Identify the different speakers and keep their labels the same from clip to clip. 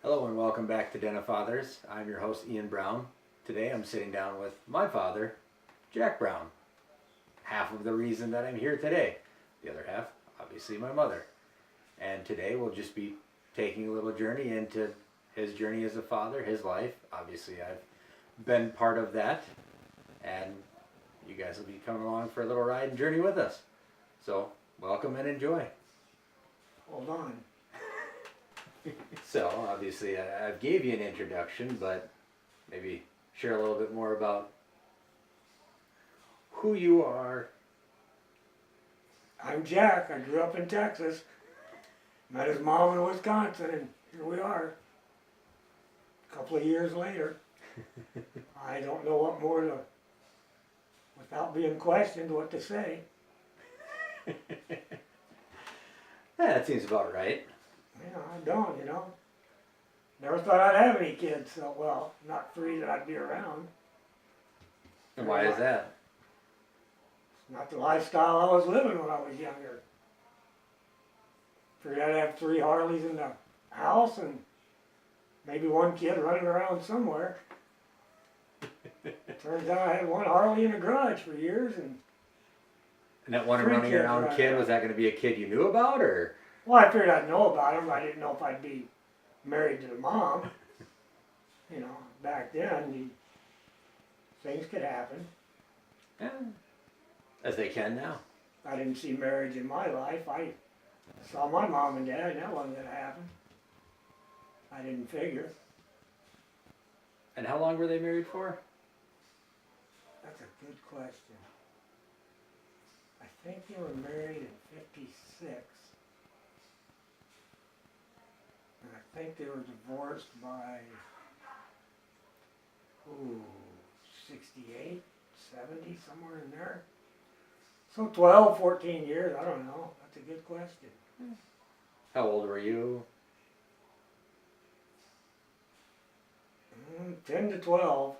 Speaker 1: Hello and welcome back to Denoffathers. I'm your host Ian Brown. Today I'm sitting down with my father, Jack Brown. Half of the reason that I'm here today. The other half, obviously my mother. And today we'll just be taking a little journey into his journey as a father, his life. Obviously I've been part of that. And you guys will be coming along for a little ride and journey with us. So welcome and enjoy.
Speaker 2: Hold on.
Speaker 1: So, obviously, I gave you an introduction, but maybe share a little bit more about who you are.
Speaker 2: I'm Jack. I grew up in Texas. Met his mom in Wisconsin, and here we are. A couple of years later. I don't know what more to, without being questioned, what to say.
Speaker 1: Yeah, that seems about right.
Speaker 2: I don't, Never thought I'd have any kids, so, well, not three that I'd be around.
Speaker 1: And why is that?
Speaker 2: It's not the lifestyle I was living when I was younger. Figured I'd have 3 Harleys in the house and maybe one kid running around somewhere. Turns out I had 1 Harley in a garage for years, and
Speaker 1: that one
Speaker 2: 3
Speaker 1: running
Speaker 2: kids
Speaker 1: around
Speaker 2: running
Speaker 1: kid,
Speaker 2: around.
Speaker 1: was that going to be a kid you knew about, or?
Speaker 2: Well, I figured I'd know about him. I didn't know if I'd be married to the mom. Back then, things could happen.
Speaker 1: Yeah, as they can now.
Speaker 2: I didn't see marriage in my life. I saw my mom and dad, and that wasn't going to happen. I didn't figure.
Speaker 1: And how long were they married for?
Speaker 2: That's a good question. I think they were married in 56. And I think they were divorced by, 68, 70, somewhere in there. So 12, 14 years, I don't know. That's a good question.
Speaker 1: How old were you?
Speaker 2: 10 to 12.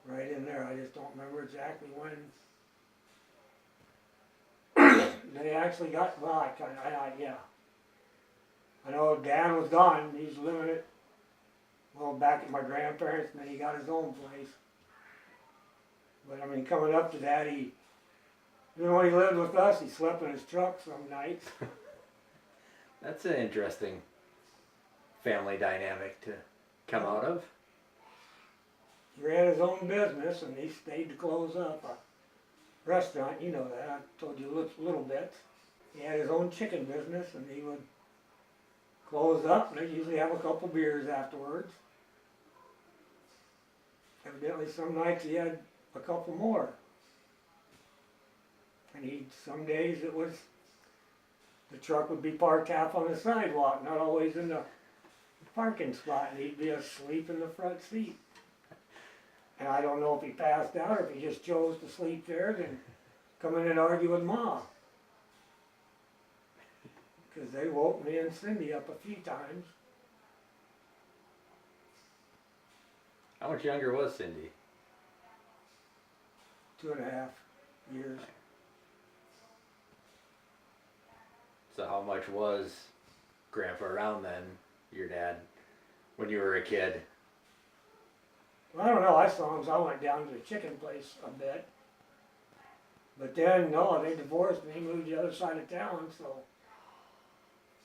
Speaker 2: Right in there. I just don't remember exactly when they actually got, well, yeah. I know Dad was gone. He's living it, back at my grandparents', and then he got his own place. But coming up to that, even when he lived with us, he slept in his truck some nights.
Speaker 1: That's an interesting family dynamic to come out of.
Speaker 2: He ran his own business, and he stayed to close up a restaurant. You know that. I told you little bits. He had his own chicken business, and he would close up, and they'd usually have a couple beers afterwards. Evidently, some nights he had a couple more. And some days the truck would be parked half on the sidewalk, not always in the parking spot, and he'd be asleep in the front seat. And I don't know if he passed out or if he just chose to sleep there and come in and argue with Mom. Because they woke me and Cindy up a few times.
Speaker 1: How much younger was Cindy?
Speaker 2: 2.5 years.
Speaker 1: So how much was Grandpa around then, your dad, when you were a kid?
Speaker 2: Well, I don't know. I saw him, so I went down to the chicken place a bit. But then, no, they divorced and he moved the other side of town, so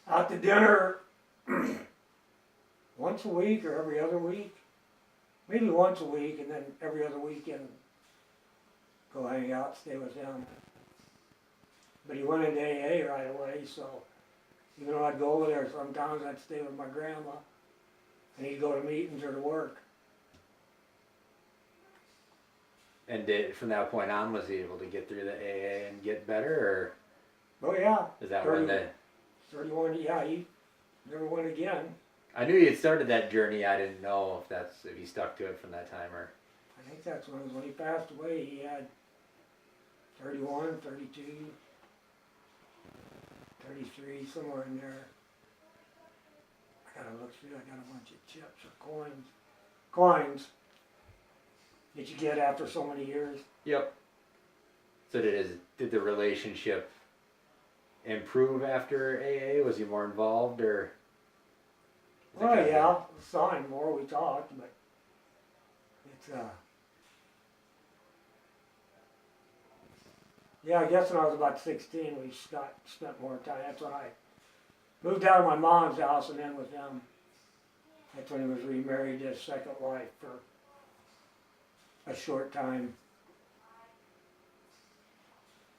Speaker 2: out to dinner once a week or every other week. Maybe once a week, and then every other weekend go hang out, stay with him. But he went into AA right away, so even though I'd go over there, sometimes I'd stay with my grandma, and he'd go to meetings or to work.
Speaker 1: And from that point on, was he able to get through the AA and get better,
Speaker 2: Oh yeah.
Speaker 1: or is that when the...
Speaker 2: 31, yeah, he never went again.
Speaker 1: I knew he had started that journey. I didn't know if he stuck to it from that time, or...
Speaker 2: I think that's when he passed away. He had 31, 32, 33, somewhere in there. I gotta look through. I got a bunch of chips or coins that you get after so many years.
Speaker 1: Yep. So did the relationship improve after AA? Was he more involved, or? Was it
Speaker 2: Well,
Speaker 1: kind of
Speaker 2: yeah, saw him more, we talked, but it's, yeah, I guess when I was about 16, we spent more time. That's when I moved out of my mom's house and then with him. That's when he was remarried to his second wife for a short time.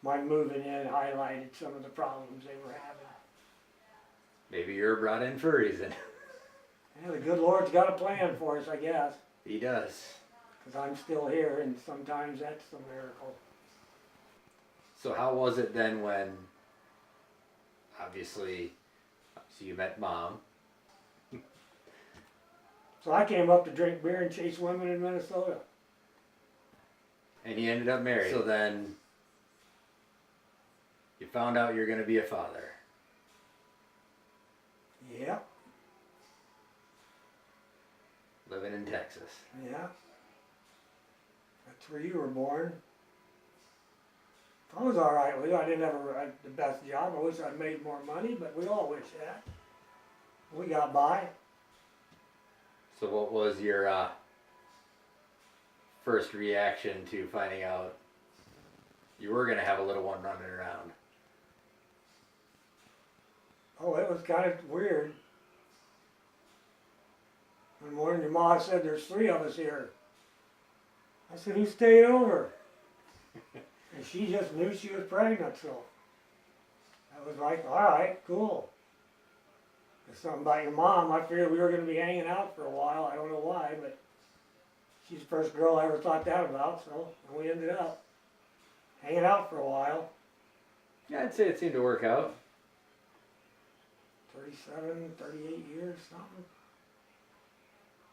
Speaker 2: My moving in highlighted some of the problems they were having.
Speaker 1: maybe you were brought in for a reason.
Speaker 2: Yeah, the good Lord's got a plan for us, I guess,
Speaker 1: He does.
Speaker 2: because I'm still here, and sometimes that's the miracle.
Speaker 1: So how was it then when, obviously, so you met Mom?
Speaker 2: So I came up to drink beer and chase women in Minnesota.
Speaker 1: And he ended up married. So then you found out you're going to be a father.
Speaker 2: Yeah,
Speaker 1: Living in Texas.
Speaker 2: yeah. That's where you were born. I was all right with it. I didn't have the best job. I wish I'd made more money, but we all wish that. We got by.
Speaker 1: So what was your first reaction to finding out you were going to have a little one running around?
Speaker 2: Oh, it was kind of weird. One morning your mom said, "There's 3 of us here." I said, "Who's staying over?" And she just knew she was pregnant, so I was like, all right, cool. There's something about your mom. I figured we were going to be hanging out for a while. I don't know why, but she's the first girl I ever thought that about, so we ended up hanging out for a while.
Speaker 1: Yeah, I'd say it seemed to work out.
Speaker 2: 37, 38 years, something.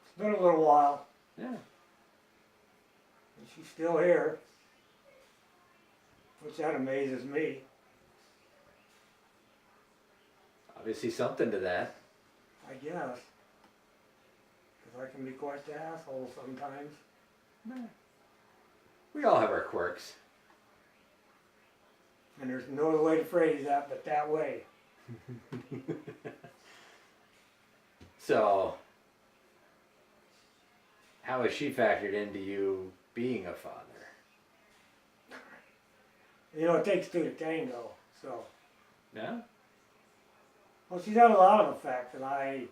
Speaker 2: It's been a little while.
Speaker 1: Yeah.
Speaker 2: And she's still here, which that amazes me.
Speaker 1: Obviously something to that.
Speaker 2: I guess. Because I can be quite the asshole sometimes.
Speaker 1: We all have our quirks.
Speaker 2: And there's no other way to phrase that but that way.
Speaker 1: So, how has she factored into you being a father?
Speaker 2: You know, it takes 2 to tango, so.
Speaker 1: Yeah?
Speaker 2: Well, she's had a lot of effect, and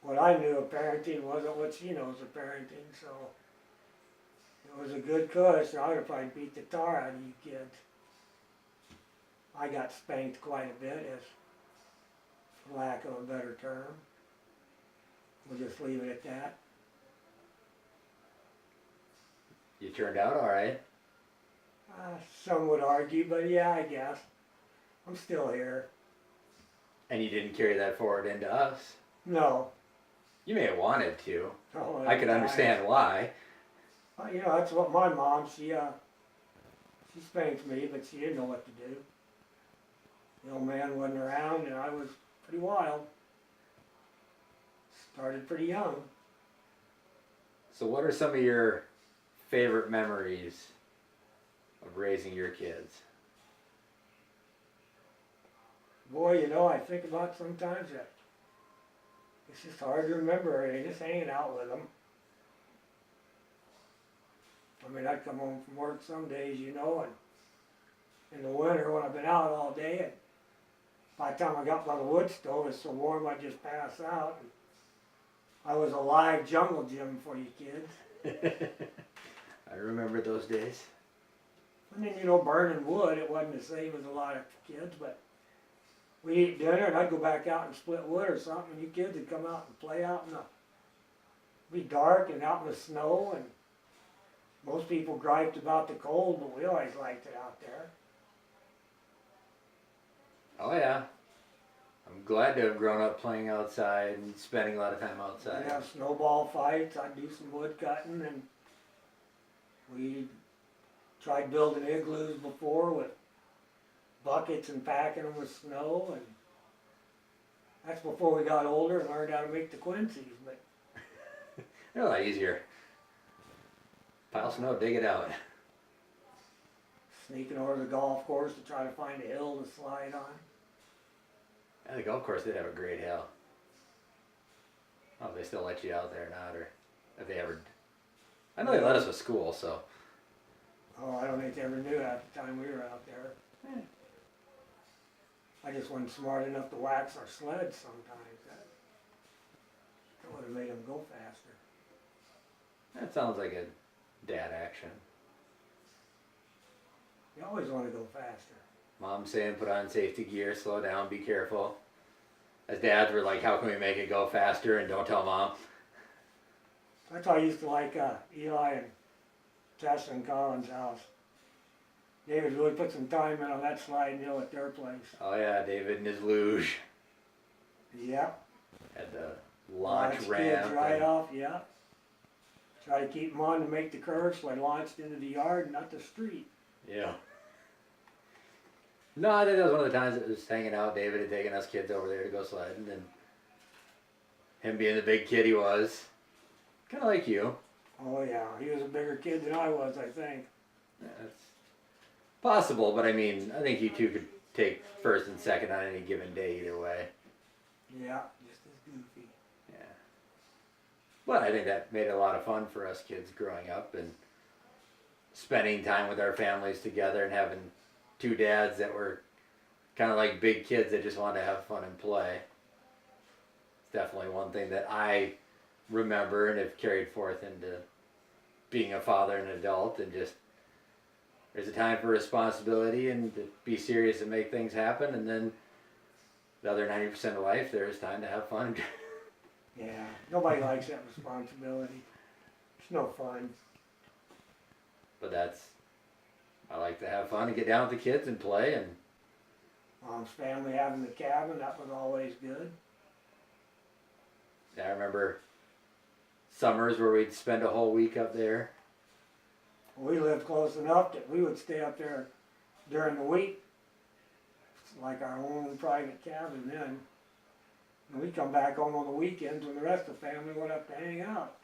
Speaker 2: what I knew of parenting wasn't what she knows of parenting, so. It was a good cuss, or I would have probably beat the tar out of you kids. I got spanked quite a bit, as for lack of a better term. We'll just leave it at that.
Speaker 1: You turned out alright.
Speaker 2: Some would argue, but yeah, I guess. I'm still here.
Speaker 1: And you didn't carry that forward into us.
Speaker 2: No.
Speaker 1: You may have wanted to.
Speaker 2: No,
Speaker 1: I could understand why.
Speaker 2: You know, that's what my mom, she spanked me, but she didn't know what to do. The old man wasn't around, and I was pretty wild. Started pretty young.
Speaker 1: So what are some of your favorite memories of raising your kids?
Speaker 2: Boy, you know, I think about sometimes that it's just hard to remember, just hanging out with them. I mean, I'd come home from work some days, you know, and in the winter when I've been out all day, and by the time I got by the wood stove, it's so warm I'd just pass out. And I was a live jungle gym for you kids.
Speaker 1: I remember those days.
Speaker 2: I mean, you know, burning wood, it wasn't the same as a lot of kids, but we'd eat dinner and I'd go back out and split wood or something, and you kids would come out and play out in the, be dark and out in the snow, and most people griped about the cold, but we always liked it out there.
Speaker 1: Oh yeah. I'm glad to have grown up playing outside and spending a lot of time outside.
Speaker 2: We'd have snowball fights, I'd do some wood cutting, and we tried building igloos before with buckets and packing them with snow, and that's before we got older and learned how to make the Quincy's, but
Speaker 1: They're a lot easier. Pile snow, dig it out.
Speaker 2: sneaking over to the golf course to try to find a hill to slide on.
Speaker 1: Yeah, the golf course did have a great hill. Oh, they still let you out there or not, or have they ever? I know they let us with school, so.
Speaker 2: Oh, I don't think they ever knew at the time we were out there.
Speaker 1: Eh.
Speaker 2: I just wasn't smart enough to wax our sleds sometimes. That would have made them go faster.
Speaker 1: That sounds like a dad action.
Speaker 2: You always want to go faster.
Speaker 1: Mom saying put on safety gear, slow down, be careful. As dads, we're like, how can we make it go faster and don't tell mom?
Speaker 2: That's why I used to like Eli and Tessa and Colin's house. David really put some time in on that slide hill at their place.
Speaker 1: Oh yeah, David and his luge.
Speaker 2: Yep.
Speaker 1: Had the launch
Speaker 2: Kids
Speaker 1: ramp.
Speaker 2: right
Speaker 1: and-
Speaker 2: off, yeah. Try to keep them on to make the curve so I launched into the yard, not the street.
Speaker 1: Yeah. No, I think that was one of the times it was hanging out. David had taken us kids over there to go sledding, and him being the big kid he was, kind of like you.
Speaker 2: Oh yeah, he was a bigger kid than I was, I think.
Speaker 1: Yeah, it's possible, but I mean, I think you two could take first and second on any given day either way.
Speaker 2: Yeah, just as goofy.
Speaker 1: Yeah. But I think that made it a lot of fun for us kids growing up and spending time with our families together and having two dads that were kind of like big kids that just wanted to have fun and play. It's definitely one thing that I remember and have carried forth into being a father and adult, and just there's a time for responsibility and to be serious and make things happen, and then the other 90% of life there's time to have fun.
Speaker 2: Yeah, nobody likes that responsibility. It's no fun.
Speaker 1: But I like to have fun and get down with the kids and play, and
Speaker 2: Mom's family having the cabin, that was always good.
Speaker 1: I remember summers where we'd spend a whole week up there.
Speaker 2: We lived close enough that we would stay up there during the week. It's like our own private cabin then. And we'd come back home on the weekends when the rest of the family went up to hang out.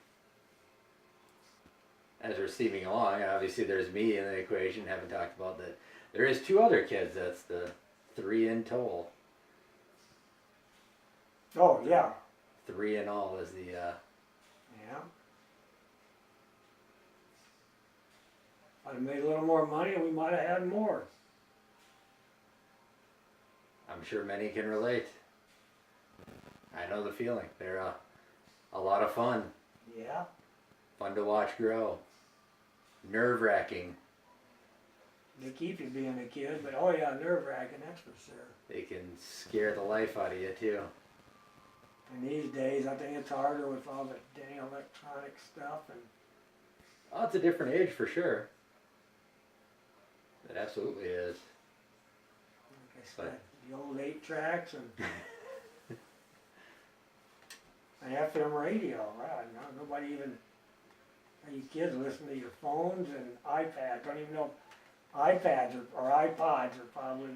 Speaker 1: As we're steaming along, obviously there's me in the equation. Haven't talked about that. There is two other kids. That's the 3 in total.
Speaker 2: Oh, yeah.
Speaker 1: 3 in all is the.
Speaker 2: Yeah. If I'd have made a little more money, we might have had more.
Speaker 1: I'm sure many can relate. I know the feeling. They're a lot of fun.
Speaker 2: Yeah.
Speaker 1: Fun to watch grow. Nerve-wracking.
Speaker 2: They keep you being a kid, but oh yeah, nerve-wracking, that's for sure.
Speaker 1: They can scare the life out of you too.
Speaker 2: And these days, I think it's harder with all the dang electronic stuff. And
Speaker 1: Oh, it's a different age for sure. It absolutely is.
Speaker 2: like I said, the old 8-tracks and an FM radio. Wow, no, nobody even, you kids listen to your phones and iPads. Don't even know iPads or iPods are probably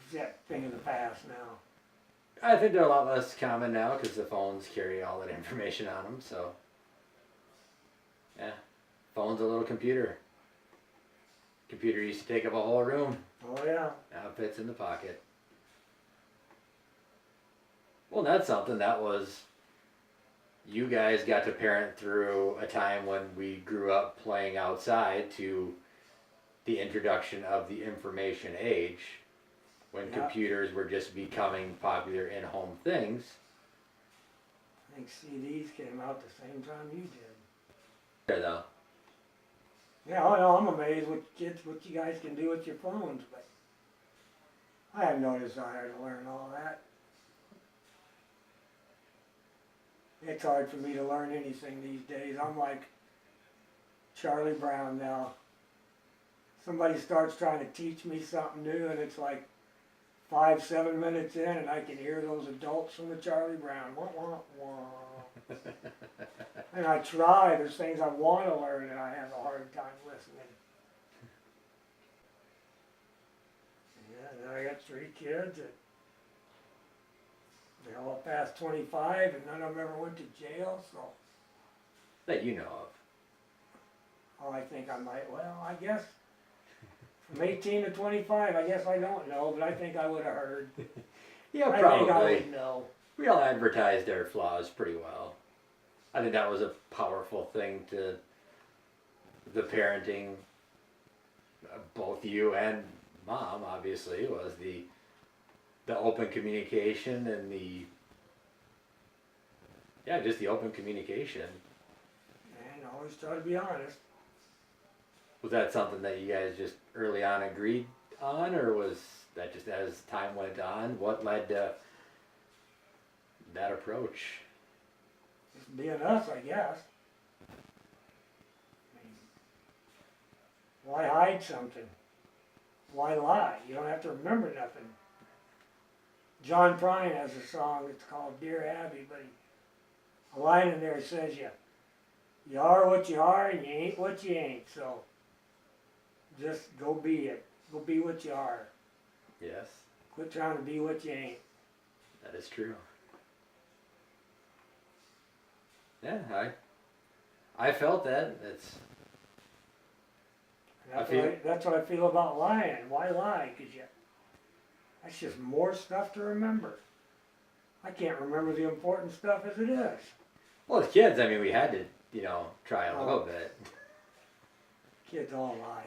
Speaker 2: exact thing of the past now.
Speaker 1: I think they're a lot less common now because the phones carry all that information on them. So, yeah, phone's a little computer. Computer used to take up a whole room.
Speaker 2: Oh yeah.
Speaker 1: Now it fits in the pocket. Well, that's something that was. You guys got to parent through a time when we grew up playing outside to the introduction of the information age, when
Speaker 2: Yeah.
Speaker 1: computers were just becoming popular in-home things.
Speaker 2: I think CDs came out the same time you did.
Speaker 1: There though.
Speaker 2: Yeah, I know, I'm amazed what you guys can do with your phones, but I have no desire to learn all that. It's hard for me to learn anything these days. I'm like Charlie Brown now. Somebody starts trying to teach me something new and it's like 5-7 minutes in and I can hear those adults from the Charlie Brown. Wah, wah, wah. And I try, there's things I want to learn and I have a hard time listening. Yeah, now I got 3 kids and they're all past 25 and none of them ever went to jail, so
Speaker 1: That you know of.
Speaker 2: oh, I think I might, well, I guess from 18 to 25, I guess I don't know, but I think I would have heard.
Speaker 1: Yeah,
Speaker 2: I
Speaker 1: probably.
Speaker 2: think I would know.
Speaker 1: we all advertised our flaws pretty well. I think that was a powerful thing to the parenting, both you and mom, obviously, was the open communication and just the open communication.
Speaker 2: And always try to be honest.
Speaker 1: Was that something that you guys just early on agreed on, or was that just as time went on? What led to that approach?
Speaker 2: Just being us, I guess. I mean, why hide something? Why lie? You don't have to remember nothing. John Prine has a song, it's called Dear Abby, but a line in there says you are what you are and you ain't what you ain't, so just go be it. Go be what you are.
Speaker 1: Yes,
Speaker 2: Quit trying to be what you ain't.
Speaker 1: that is true. Yeah, I felt that.
Speaker 2: That's what I feel about lying. Why lie? Because that's just more stuff to remember. I can't remember the important stuff as it is.
Speaker 1: Well, as kids, I mean, we had to, try a little bit.
Speaker 2: Kids all lie.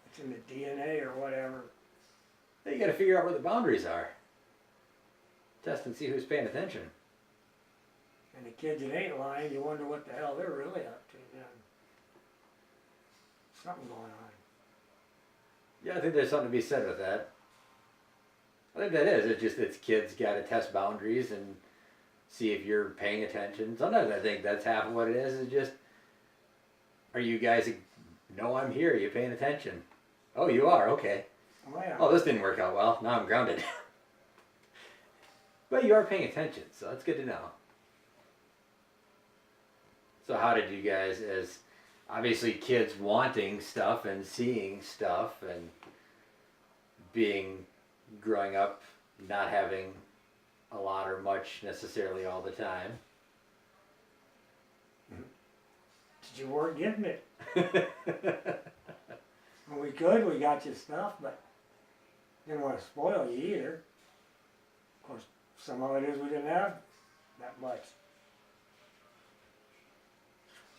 Speaker 2: It's in the DNA or whatever.
Speaker 1: You got to figure out where the boundaries are. Test and see who's paying attention.
Speaker 2: And the kids that ain't lying, you wonder what the hell they're really up to then. Something going on.
Speaker 1: Yeah, I think there's something to be said with that. I think that is. It's kids got to test boundaries and see if you're paying attention. Sometimes I think that's half of what it is. Is just, are you guys? No, I'm here. Are you paying attention? Oh, you are. Okay.
Speaker 2: Oh, yeah.
Speaker 1: Oh, this didn't work out well. Now I'm grounded. But you are paying attention, so that's good to know. So how did you guys, as obviously kids wanting stuff and seeing stuff and growing up not having a lot or much necessarily all the time?
Speaker 2: You weren't getting it. When we could, we got you stuff, but didn't want to spoil you either. Of course, some of it is we didn't have that much.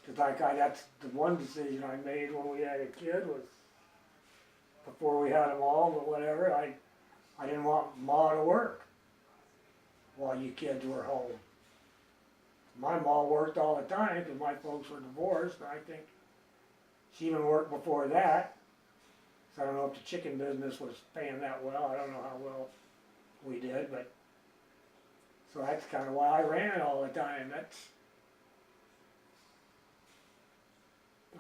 Speaker 2: Because that's the one decision I made when we had a kid was, before we had them all, but whatever, I didn't want Ma to work while you kids were home. My ma worked all the time because my folks were divorced, and I think she even worked before that. So I don't know if the chicken business was paying that well. I don't know how well we did, but so that's kind of why I ran it all the time.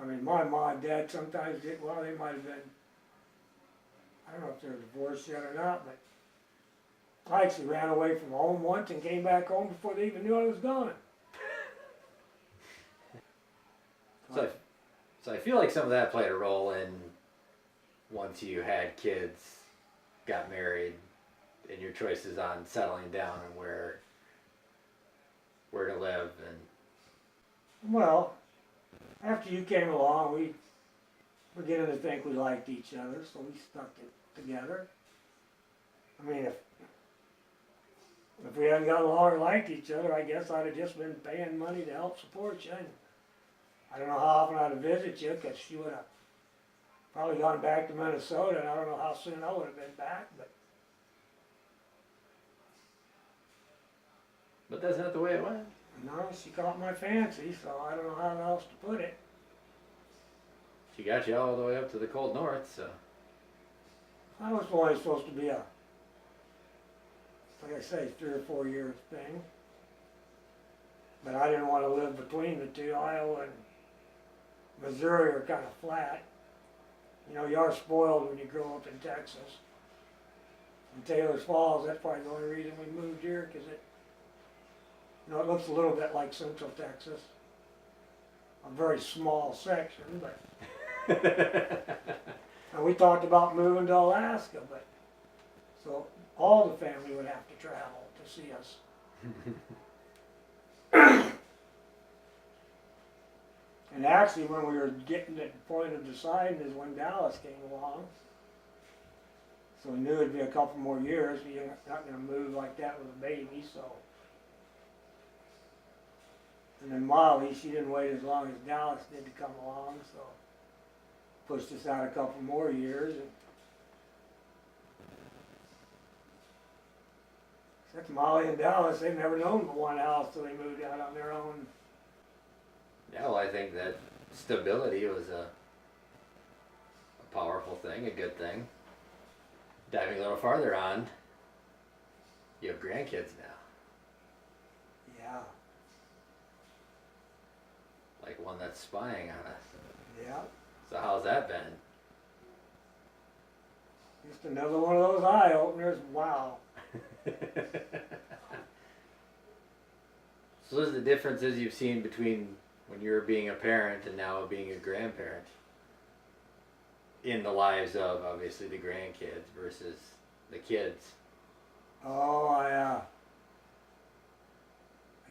Speaker 2: I mean, my mom and dad sometimes did, well, they might have been, I don't know if they're divorced yet or not, but I actually ran away from home once and came back home before they even knew I was gone.
Speaker 1: So I feel like some of that played a role in once you had kids, got married, and your choices on settling down and where to live. And
Speaker 2: well, after you came along, we were beginning to think we liked each other, so we stuck it together. I mean, if we hadn't got along or liked each other, I guess I'd have just been paying money to help support you. And I don't know how often I'd have visited you, because you would have probably gone back to Minnesota, and I don't know how soon I would have been back,
Speaker 1: but that's not the way it went.
Speaker 2: no, she caught my fancy, so I don't know how else to put it.
Speaker 1: She got you all the way up to the cold north, so.
Speaker 2: I was only supposed to be like I say, 3 or 4 years thing. But I didn't want to live between the two. Iowa and Missouri are kind of flat. You know, you are spoiled when you grow up in Texas. In Taylor's Falls, that's probably the only reason we moved here, because it looks a little bit like Central Texas. A very small section, but. And we talked about moving to Alaska, but so all the family would have to travel to see us. And actually, when we were getting to the point of deciding is when Dallas came along. So I knew it'd be a couple more years, but you're not gonna move like that with a baby, so. And then Molly, she didn't wait as long as Dallas did to come along, so pushed us out a couple more years. And except Molly and Dallas, they've never known but one house till they moved out on their own.
Speaker 1: Yeah, well, I think that stability was a powerful thing, a good thing. Diving a little farther on, you have grandkids now.
Speaker 2: Yeah,
Speaker 1: Like one that's spying on us.
Speaker 2: yeah.
Speaker 1: So how's that been?
Speaker 2: Just another one of those eye openers. Wow.
Speaker 1: So those are the differences you've seen between when you were being a parent and now being a grandparent in the lives of obviously the grandkids versus the kids.
Speaker 2: Oh, I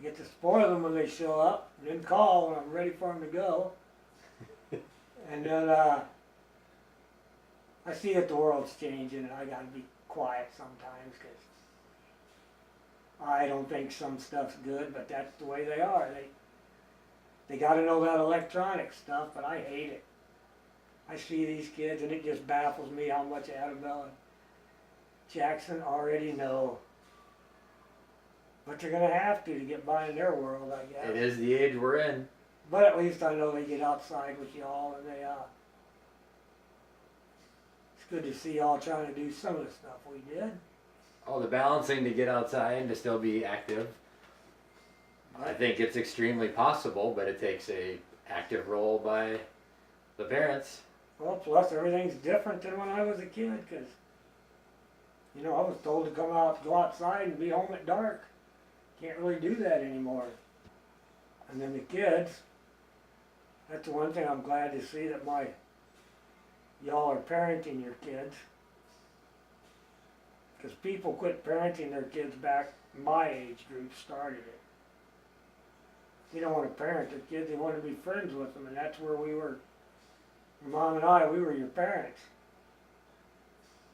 Speaker 2: get to spoil them when they show up, and then call when I'm ready for them to go. And then I see that the world's changing, and I gotta be quiet sometimes because I don't think some stuff's good, but that's the way they are. They gotta know that electronic stuff, but I hate it. I see these kids, and it just baffles me how much Annabelle and Jackson already know. But they're gonna have to get by in their world, I guess.
Speaker 1: It is the age we're in.
Speaker 2: But at least I know they get outside with y'all, and it's good to see y'all trying to do some of the stuff we did.
Speaker 1: Oh, the balancing to get outside and to still be active. I think it's extremely possible, but it takes a active role by the parents.
Speaker 2: Well, plus everything's different than when I was a kid, because, you know, I was told to go outside and be home at dark. Can't really do that anymore. And then the kids, that's the one thing I'm glad to see, that y'all are parenting your kids. Because people quit parenting their kids back, my age group started it. They don't want to parent their kids, they want to be friends with them, and that's where we were. Your mom and I, we were your parents.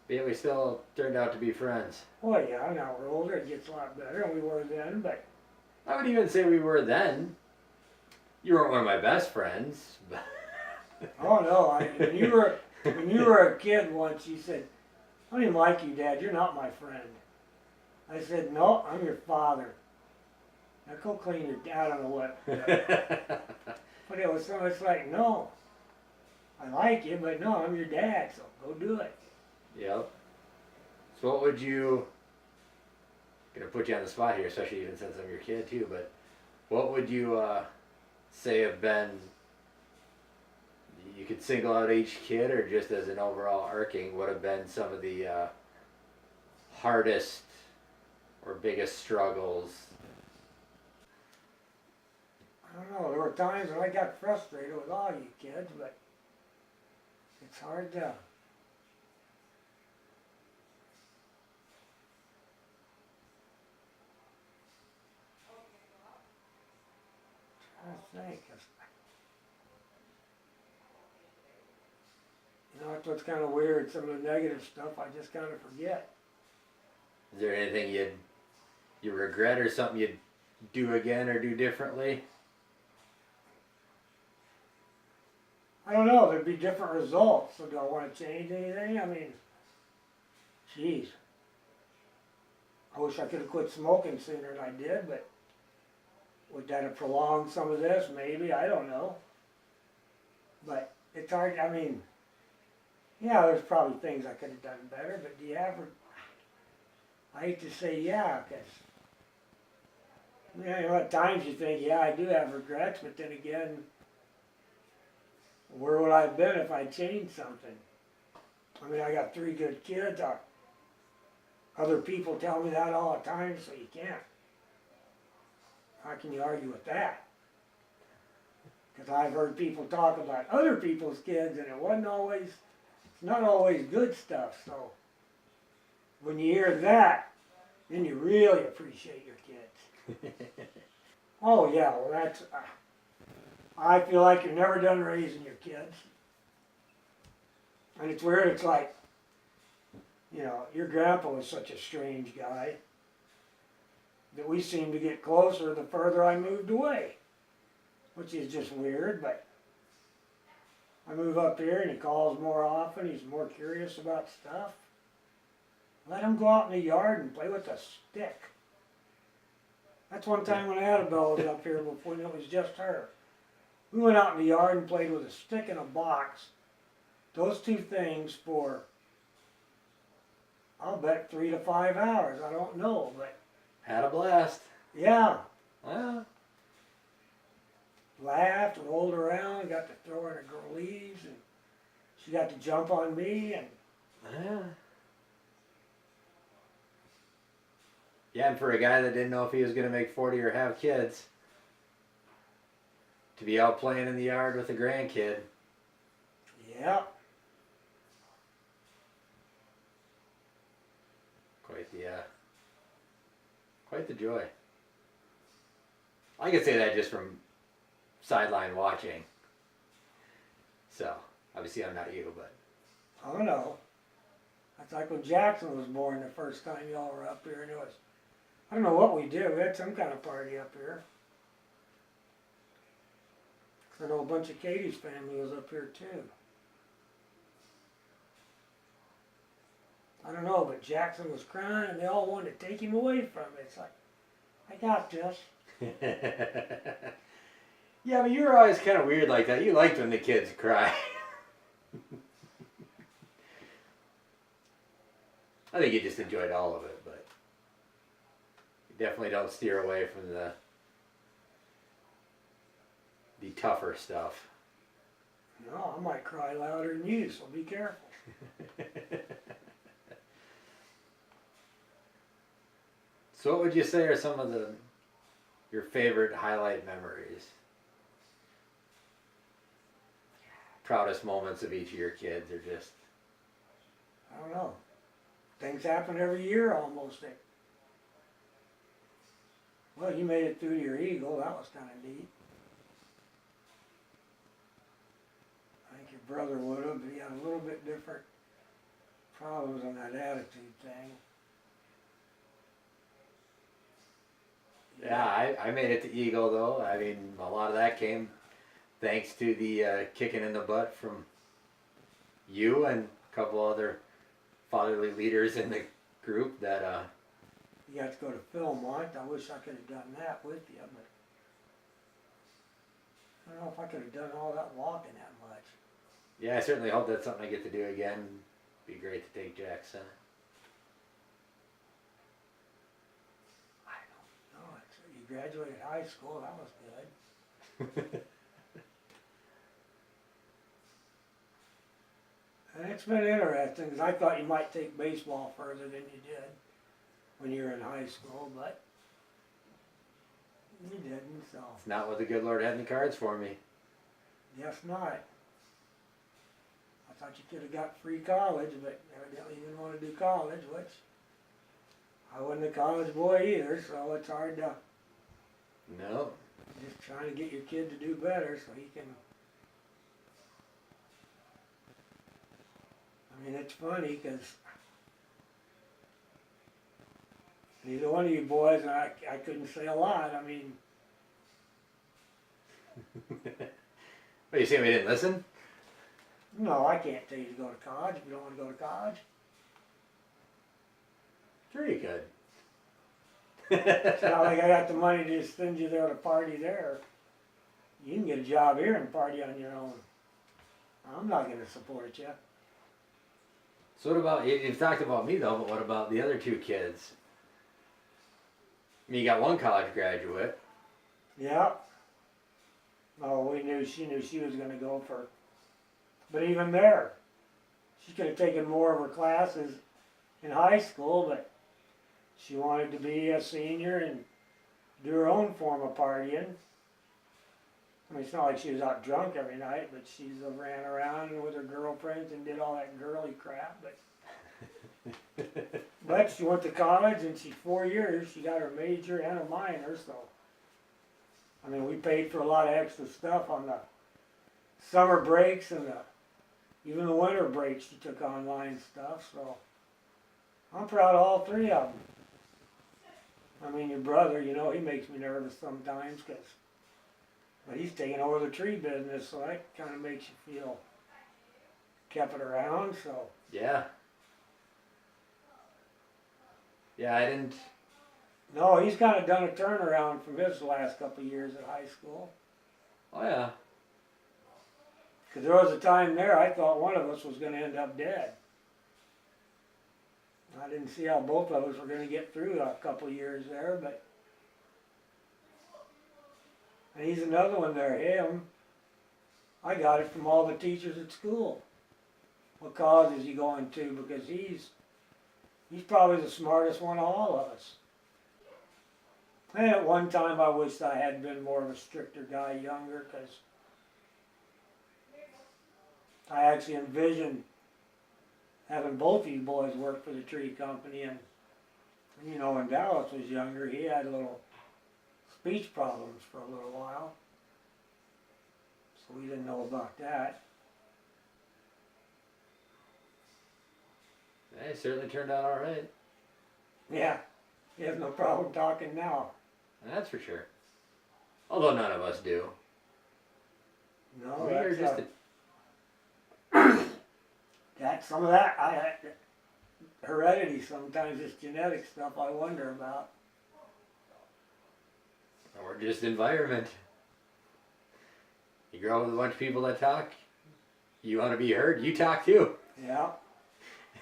Speaker 1: But yet we still turned out to be friends.
Speaker 2: Well, yeah, now we're older, it gets a lot better than we were then, but
Speaker 1: I would even say we were then. You weren't one of my best friends, but
Speaker 2: oh no, when you were a kid once, you said, "I don't even like you, Dad, you're not my friend." I said, "No, I'm your father. Now go clean your dad on the what." But it was so, it's like, no, I like you, but no, I'm your dad, so go do it.
Speaker 1: Yep. So what would you, gonna put you on the spot here, especially even since I'm your kid too, but what would you say have been, you could single out each kid or just as an overall arcing, what have been some of the hardest or biggest struggles?
Speaker 2: I don't know, there were times when I got frustrated with all you kids, but it's hard to. I think. You know, that's what's kind of weird. Some of the negative stuff I just kind of forget.
Speaker 1: Is there anything you regret or something you'd do again or do differently?
Speaker 2: I don't know. There'd be different results. So do I want to change anything? I mean, geez. I wish I could have quit smoking sooner than I did, but would that have prolonged some of this? Maybe. I don't know. But it's hard. I mean, yeah, there's probably things I could have done better, but do you ever? I hate to say yeah, because you know, at times you think, yeah, I do have regrets, but then again, where would I have been if I changed something? I mean, I got 3 good kids. Other people tell me that all the time, so you can't. How can you argue with that? Because I've heard people talk about other people's kids, and it's not always good stuff. So when you hear that, then you really appreciate your kids. Oh yeah, well that's, I feel like you're never done raising your kids. And it's weird, it's like, you know, your grandpa was such a strange guy that we seemed to get closer the further I moved away, which is just weird, but I move up here and he calls more often, he's more curious about stuff. Let him go out in the yard and play with a stick. That's one time when Annabelle was up here before, and it was just her. We went out in the yard and played with a stick and a box. Those two things for, I'll bet 3 to 5 hours. I don't know, but
Speaker 1: Had a blast.
Speaker 2: yeah.
Speaker 1: Well,
Speaker 2: Laughed, rolled around, got to throw her in a girl leaves, and she got to jump on me, and
Speaker 1: yeah. Yeah, and for a guy that didn't know if he was going to make 40 or have kids, to be out playing in the yard with a grandkid.
Speaker 2: yeah.
Speaker 1: Quite the joy. I could say that just from sideline watching. So, obviously I'm not you, but.
Speaker 2: I don't know. That's like when Jackson was born the first time y'all were up here, and it was, I don't know what we did. We had some kind of party up here. I know a bunch of Katie's family was up here too. I don't know, but Jackson was crying and they all wanted to take him away from me. It's like, I got this.
Speaker 1: Yeah, but you were always kind of weird like that. You liked when the kids cry. I think you just enjoyed all of it, but you definitely don't steer away from the tougher stuff.
Speaker 2: No, I might cry louder than you, so be careful.
Speaker 1: So what would you say are some of your favorite highlight memories? Proudest moments of each of your kids, or just...
Speaker 2: I don't know. Things happen every year almost. Well, you made it through your Eagle. That was kind of neat. I think your brother would have, but he had a little bit different problems on that attitude thing.
Speaker 1: Yeah, I made it to Eagle though. I mean, a lot of that came thanks to the kicking in the butt from you and a couple other fatherly leaders in the group that
Speaker 2: You got to go to Philmont. I wish I could have done that with you, but I don't know if I could have done all that walking that much.
Speaker 1: yeah, I certainly hope that's something I get to do again. Be great to take Jackson.
Speaker 2: I don't know. You graduated high school. That was good. And it's been interesting because I thought you might take baseball further than you did when you were in high school, but you didn't, so
Speaker 1: It's not what the good Lord had in the cards for me.
Speaker 2: guess not. I thought you could have got free college, but evidently you didn't want to do college, which I wasn't a college boy either, so it's hard to
Speaker 1: No.
Speaker 2: just trying to get your kid to do better so he can. I mean, it's funny because neither one of you boys, and I couldn't say a lot. I mean,
Speaker 1: What, you saying we didn't listen?
Speaker 2: no, I can't tell you to go to college if you don't want to go to college.
Speaker 1: Sure you could.
Speaker 2: It's not like I got the money to just send you there to party there. You can get a job here and party on your own. I'm not going to support you.
Speaker 1: So what about, you've talked about me though, but what about the other two kids? I mean, you got one college graduate.
Speaker 2: Yeah. Oh, she knew she was going to go for, but even there, she could have taken more of her classes in high school, but she wanted to be a senior and do her own form of partying. I mean, it's not like she was out drunk every night, but she ran around with her girlfriends and did all that girly crap. But she went to college, and 4 years, she got her major and a minor, so. I mean, we paid for a lot of extra stuff on the summer breaks and even the winter breaks. She took online stuff, so I'm proud of all three of them. I mean, your brother, you know, he makes me nervous sometimes, but he's taking over the tree business, so that kind of makes you feel kept it around, so.
Speaker 1: Yeah. Yeah, I didn't.
Speaker 2: No, he's kind of done a turnaround from his last couple of years at high school.
Speaker 1: Oh yeah.
Speaker 2: Because there was a time there I thought one of us was going to end up dead. I didn't see how both of us were going to get through a couple of years there, but. And he's another one there, him. I got it from all the teachers at school. What college is he going to? Because he's probably the smartest one of all of us. And at one time I wished I had been more of a stricter guy younger, because I actually envisioned having both of you boys work for the tree company, and you know, when Dallas was younger, he had little speech problems for a little while, so we didn't know about that.
Speaker 1: It certainly turned out all right.
Speaker 2: Yeah, he has no problem talking now.
Speaker 1: That's for sure. Although none of us do.
Speaker 2: No,
Speaker 1: We are
Speaker 2: that's
Speaker 1: just
Speaker 2: that some of that heredity. Sometimes it's genetic stuff I wonder about.
Speaker 1: or just environment. You grow up with a bunch of people that talk. You want to be heard. You talk too.
Speaker 2: Yeah,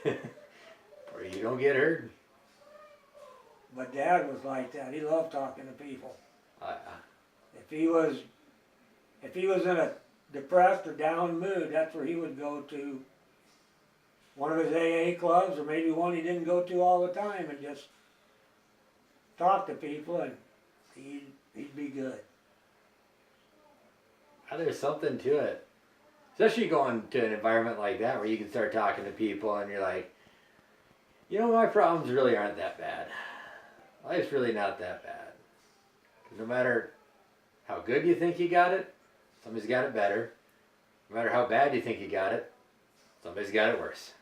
Speaker 1: Or you don't get heard.
Speaker 2: but Dad was like that. He loved talking to people.
Speaker 1: Uh,
Speaker 2: If he was in a depressed or down mood, that's where he would go to one of his AA clubs, or maybe one he didn't go to all the time, and just talk to people, and he'd be good.
Speaker 1: There's something to it. Especially going to an environment like that where you can start talking to people and you're like, you know, my problems really aren't that bad. Life's really not that bad. No matter how good you think you got it, somebody's got it better. No matter how bad you think you got it, somebody's got it worse.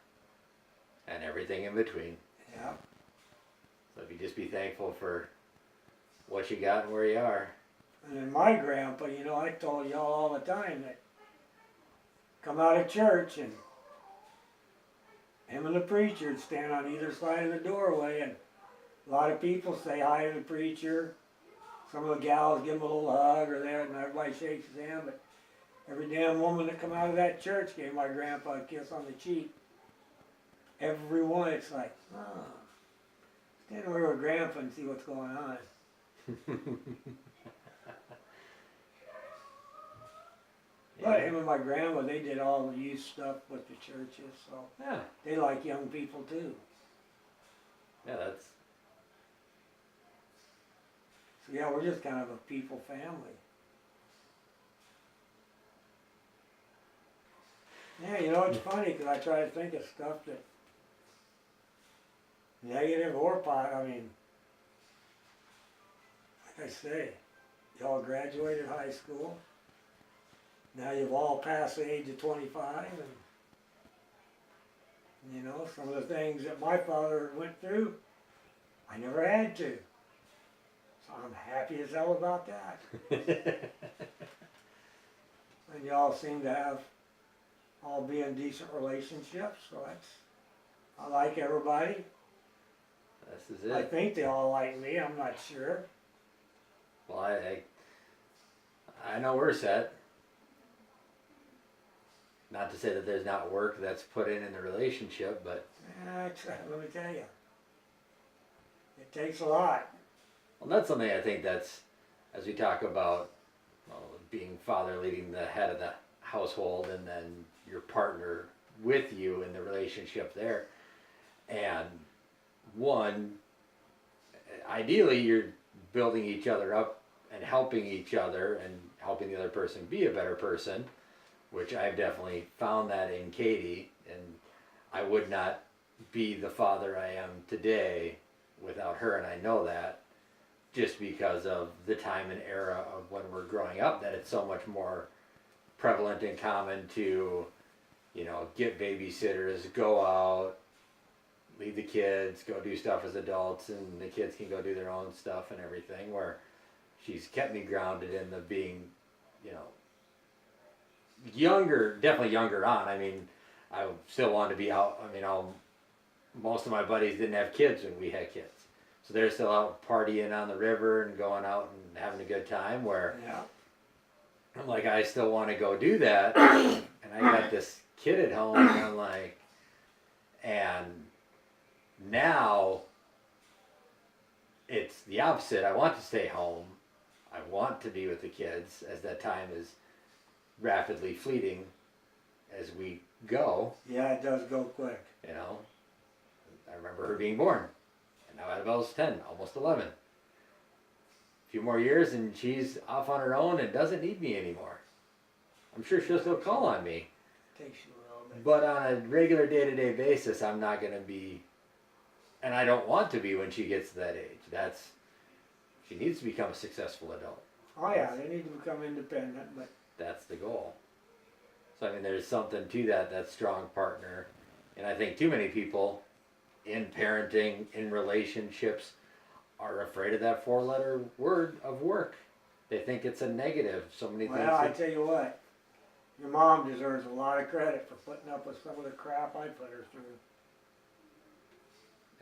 Speaker 1: And everything in between.
Speaker 2: Yeah.
Speaker 1: So if you just be thankful for what you got and where you are.
Speaker 2: And then my grandpa, you know, I told y'all all the time that come out of church, and him and the preacher would stand on either side of the doorway, and a lot of people say hi to the preacher. Some of the gals give him a little hug or that, and everybody shakes his hand, but every damn woman that come out of that church gave my grandpa a kiss on the cheek. Every one. It's like, oh, stand over with grandpa and see what's going on. But him and my grandma, they did all the youth stuff with the churches, so
Speaker 1: Yeah.
Speaker 2: they like young people too.
Speaker 1: Yeah, that's.
Speaker 2: So yeah, we're just kind of a people family. Yeah, you know, it's funny because I try to think of stuff that negative or positive. I mean, like I say, y'all graduated high school. Now you've all passed the age of 25, and you know, some of the things that my father went through, I never had to. So I'm happy as hell about that. And y'all seem to have all be in decent relationships, so I like everybody.
Speaker 1: This is it.
Speaker 2: I think they all like me, I'm not sure.
Speaker 1: Well, I know we're set. Not to say that there's not work that's put in the relationship, but
Speaker 2: Let me tell you, it takes a lot.
Speaker 1: well, that's something I think that's, as we talk about, well, being father leading the head of the household, and then your partner with you in the relationship there, and one, ideally you're building each other up and helping each other and helping the other person be a better person, which I've definitely found that in Katie, and I would not be the father I am today without her, and I know that just because of the time and era of when we're growing up, that it's so much more prevalent and common to, you know, get babysitters, go out, leave the kids, go do stuff as adults, and the kids can go do their own stuff and everything, where she's kept me grounded in the being, you know, younger, definitely younger on. I mean, I still wanted to be out. I mean, most of my buddies didn't have kids when we had kids. So they're still out partying on the river and going out and having a good time, where
Speaker 2: Yeah.
Speaker 1: I'm like, I still want to go do that. And I got this kid at home, and I'm like, and now it's the opposite. I want to stay home. I want to be with the kids as that time is rapidly fleeting as we go.
Speaker 2: Yeah, it does go quick.
Speaker 1: You know, I remember her being born, and now Annabelle's 10, almost 11. A few more years and she's off on her own and doesn't need me anymore. I'm sure she'll still call on me,
Speaker 2: Takes you a little bit.
Speaker 1: but on a regular day-to-day basis, I'm not going to be, and I don't want to be when she gets to that age. She needs to become a successful adult.
Speaker 2: Oh yeah, they need to become independent, but
Speaker 1: That's the goal. So I mean, there's something to that strong partner, and I think too many people in parenting, in relationships, are afraid of that 4-letter word of work. They think it's a negative. So many
Speaker 2: well, I
Speaker 1: things.
Speaker 2: tell you what, your mom deserves a lot of credit for putting up with some of the crap I put her through.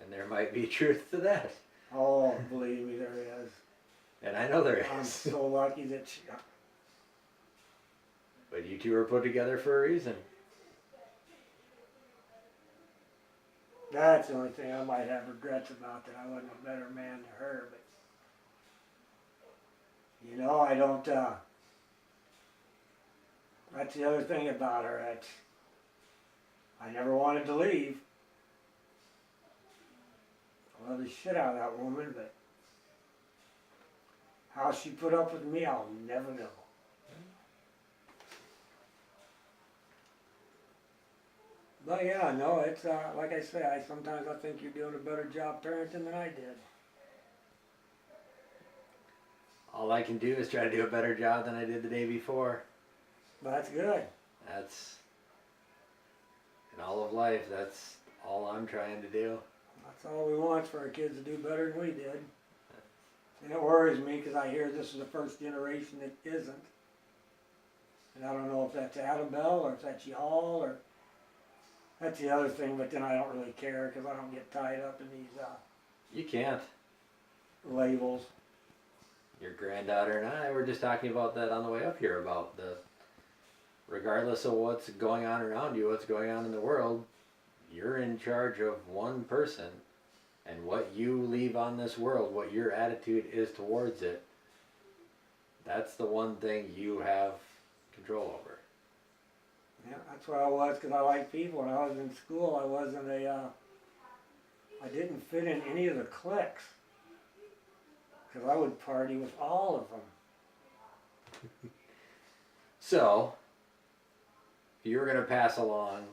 Speaker 1: And there might be truth to that.
Speaker 2: Oh, believe me, there is.
Speaker 1: And I know there
Speaker 2: I'm
Speaker 1: is.
Speaker 2: so lucky that she,
Speaker 1: But you two are put together for a reason.
Speaker 2: that's the only thing I might have regrets about, that I wasn't a better man to her, but you know, I don't, that's the other thing about her, I never wanted to leave. I love the shit out of that woman, but how she put up with me, I'll never know. But yeah, no, it's like I say, sometimes I think you're doing a better job parenting than I did.
Speaker 1: All I can do is try to do a better job than I did the day before.
Speaker 2: But that's good.
Speaker 1: That's, in all of life, that's all I'm trying to do.
Speaker 2: That's all we want, for our kids to do better than we did. And it worries me because I hear this is the first generation that isn't. And I don't know if that's Annabelle or if that's y'all, or that's the other thing, but then I don't really care because I don't get tied up in these
Speaker 1: You can't.
Speaker 2: labels.
Speaker 1: Your granddaughter and I were just talking about that on the way up here, about regardless of what's going on around you, what's going on in the world, you're in charge of one person, and what you leave on this world, what your attitude is towards it, that's the one thing you have control over.
Speaker 2: Yeah, that's what I was, because I like people. When I was in school, I didn't fit in any of the cliques, because I would party with all of them.
Speaker 1: So, if you were going to pass along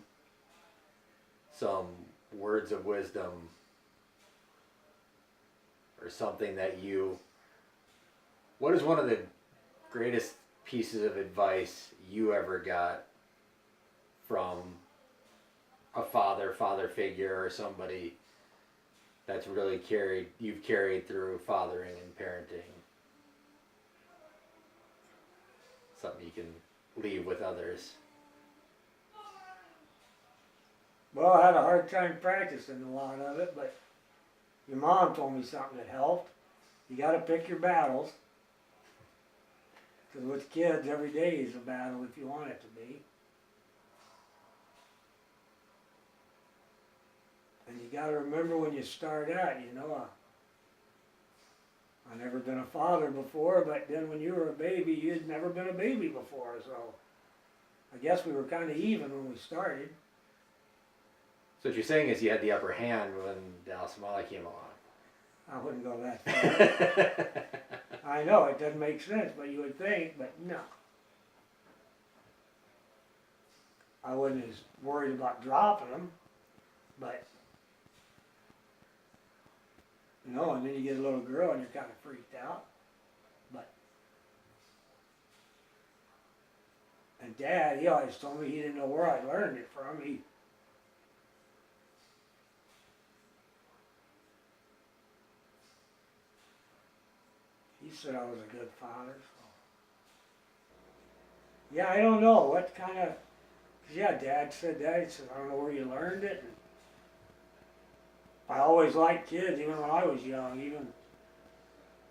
Speaker 1: some words of wisdom, or something that what is one of the greatest pieces of advice you ever got from a father figure, or somebody that's really you've carried through fathering and parenting? Something you can leave with others.
Speaker 2: Well, I had a hard time practicing a lot of it, but your mom told me something that helped. You got to pick your battles. Because with kids, every day is a battle if you want it to be. And you got to remember when you start out, you know, I've never been a father before, but then when you were a baby, you'd never been a baby before, so I guess we were kind of even when we started.
Speaker 1: So what you're saying is you had the upper hand when Dallas Molly came along.
Speaker 2: I wouldn't go that far. I know, it doesn't make sense, but you would think, but no. I wasn't as worried about dropping them, but, you know, and then you get a little girl and you're kind of freaked out, but. And Dad, he always told me he didn't know where I learned it from. said I was a good father. So. Yeah, I don't know what kind of. Yeah, Dad said that. He said, I don't know where you learned it. And I always liked kids, even when I was young, even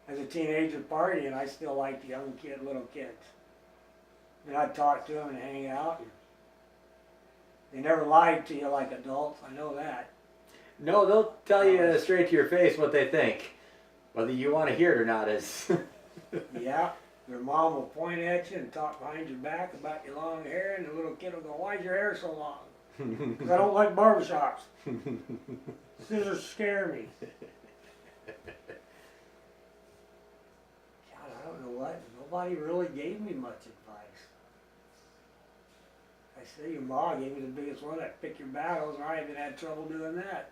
Speaker 2: as a teenager partying, I still liked little kids. And I'd talk to them and hang out. And they never lied to you like adults, I know that.
Speaker 1: No, they'll tell you straight to your face what they think. Whether you want to hear it or not is...
Speaker 2: Yeah, their mom will point at you and talk behind your back about your long hair, and the little kid will go, why's your hair so long? Because I don't like barbershops. Scissors scare me. God, I don't know what. Nobody really gave me much advice. I say your mom gave me the biggest one. That pick your battles, and I even had trouble doing that.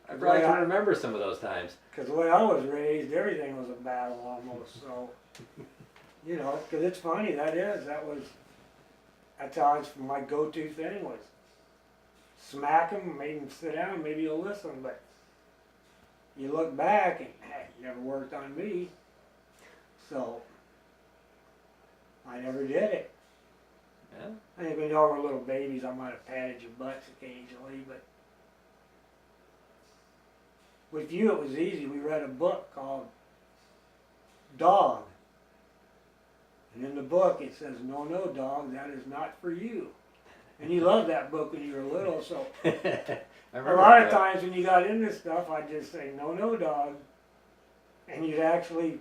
Speaker 1: I probably can remember some of those times.
Speaker 2: Because the way I was raised, everything was a battle almost. So, you know, because it's funny, that's how my go-to thing was. Smack him, make him sit down, maybe he'll listen, but you look back and it never worked on me. So, I never did it.
Speaker 1: Yeah.
Speaker 2: I think when y'all were little babies, I might have patted your butts occasionally, but with you it was easy. We read a book called Dog. And in the book it says, no, dog, that is not for you. And you loved that book when you were little, so a lot of times when you got into stuff, I'd just say, no, dog. And you'd actually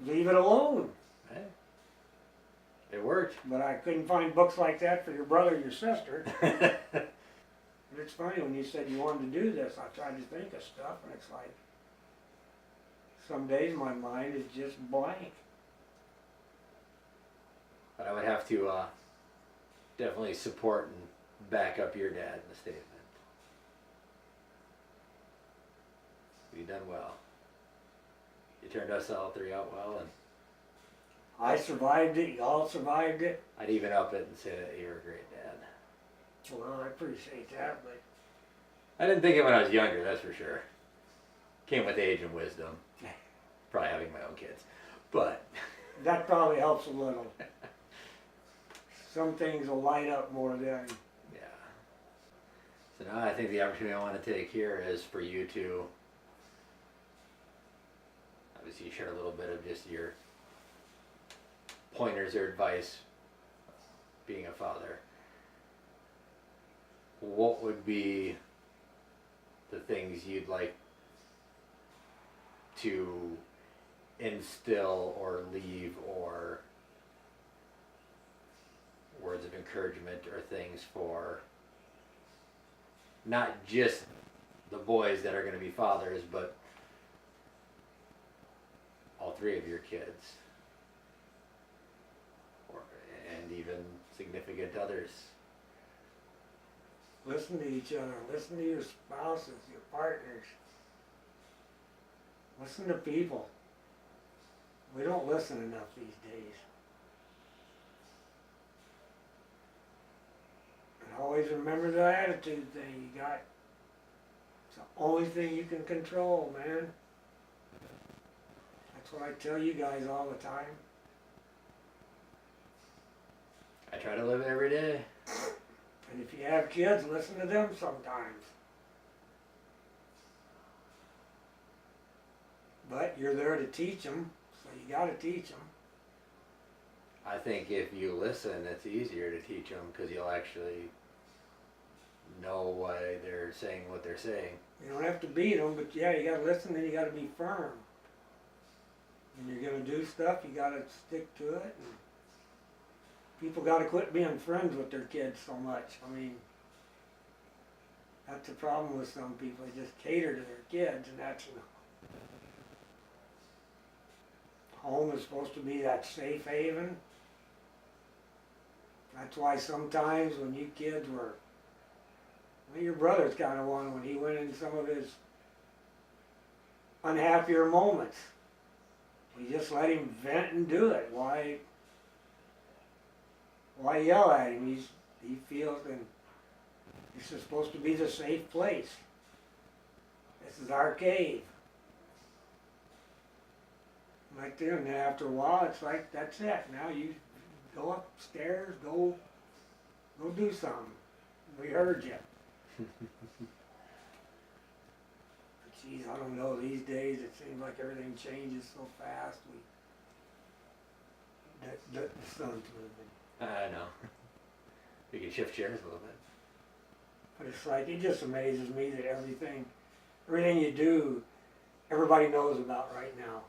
Speaker 2: leave it alone.
Speaker 1: Hey, it worked.
Speaker 2: But I couldn't find books like that for your brother or your sister. And it's funny, when you said you wanted to do this, I tried to think of stuff, and it's like, some days my mind is just blank.
Speaker 1: But I would have to definitely support and back up your dad in the statement. You done well. You turned us all three out well, and
Speaker 2: I survived it, y'all survived it.
Speaker 1: I'd even up it and say that you were a great dad.
Speaker 2: Well, I appreciate that, but
Speaker 1: I didn't think it when I was younger, that's for sure. Came with age and wisdom. Probably having my own kids. But
Speaker 2: that probably helps a little. Some things will light up more than.
Speaker 1: Yeah. So now I think the opportunity I want to take here is for you to obviously share a little bit of just your pointers or advice being a father. What would be the things you'd like to instill or leave, or words of encouragement or things for not just the boys that are going to be fathers, but all three of your kids, and even significant others?
Speaker 2: Listen to each other. Listen to your spouses, your partners. Listen to people. We don't listen enough these days. And always remember the attitude thing you got. It's the only thing you can control, man. That's what I tell you guys all the time.
Speaker 1: I try to live it every day.
Speaker 2: And if you have kids, listen to them sometimes. But you're there to teach them, so you got to teach them.
Speaker 1: I think if you listen, it's easier to teach them because you'll actually know why they're saying what they're saying.
Speaker 2: You don't have to beat them, but yeah, you got to listen and you got to be firm. When you're going to do stuff, you got to stick to it. And people got to quit being friends with their kids so much. I mean, that's the problem with some people. They just cater to their kids, and that's home is supposed to be that safe haven. That's why sometimes when you kids were, well, your brother's kind of one when he went in some of his unhappier moments. We just let him vent and do it. Why yell at him? He feels, and this is supposed to be the safe place. This is our cave. Right there, and then after a while, it's like, that's it. Now you go upstairs, go do something. We heard you. But geez, I don't know. These days, it seems like everything changes so fast. The sun's moving.
Speaker 1: I know. We can shift chairs a little bit.
Speaker 2: But it's like, it just amazes me that everything you do, everybody knows about right now.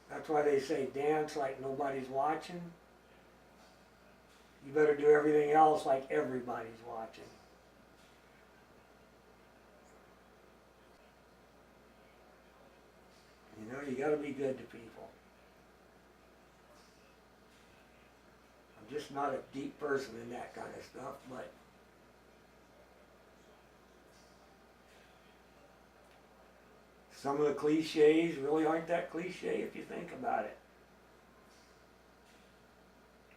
Speaker 2: That's why they say dance like nobody's watching. You better do everything else like everybody's watching. You know, you gotta be good to people. I'm just not a deep person in that kind of stuff, but some of the cliches really aren't that cliche if you think about it.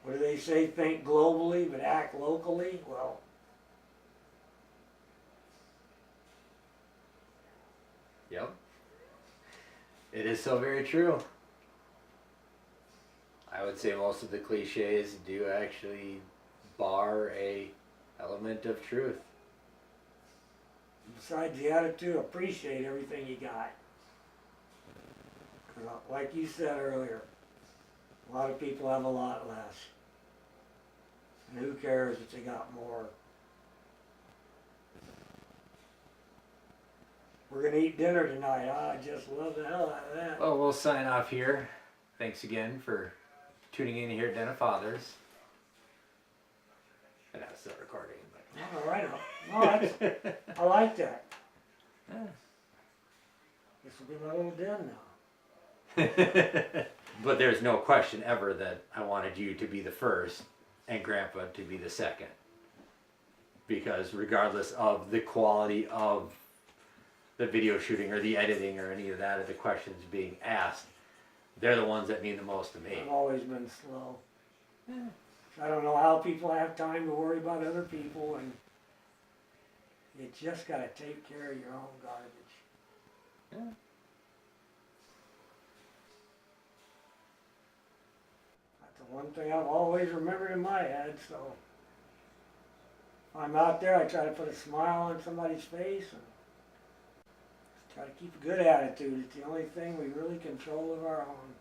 Speaker 2: What do they say? Think globally but act locally? Well,
Speaker 1: Yep. It is so very true. I would say most of the cliches do actually bar a element of truth.
Speaker 2: besides the attitude, appreciate everything you got. 'Cause like you said earlier, a lot of people have a lot less. And who cares if they got more? We're gonna eat dinner tonight. I just love the hell out of that.
Speaker 1: Well, we'll sign off here. Thanks again for tuning in here at Denoffathers. And I'm still recording.
Speaker 2: All right. No, I like that.
Speaker 1: But
Speaker 2: This will be my little den now.
Speaker 1: But there's no question ever that I wanted you to be the first and Grandpa to be the second. Because regardless of the quality of the video shooting or the editing or any of that, or the questions being asked, they're the ones that mean the most to me.
Speaker 2: I've always been slow. I don't know how people have time to worry about other people, and you just got to take care of your own garbage.
Speaker 1: Yeah.
Speaker 2: That's the one thing I've always remembered in my head, so if I'm out there, I try to put a smile on somebody's face and try to keep a good attitude. It's the only thing we really control of our own.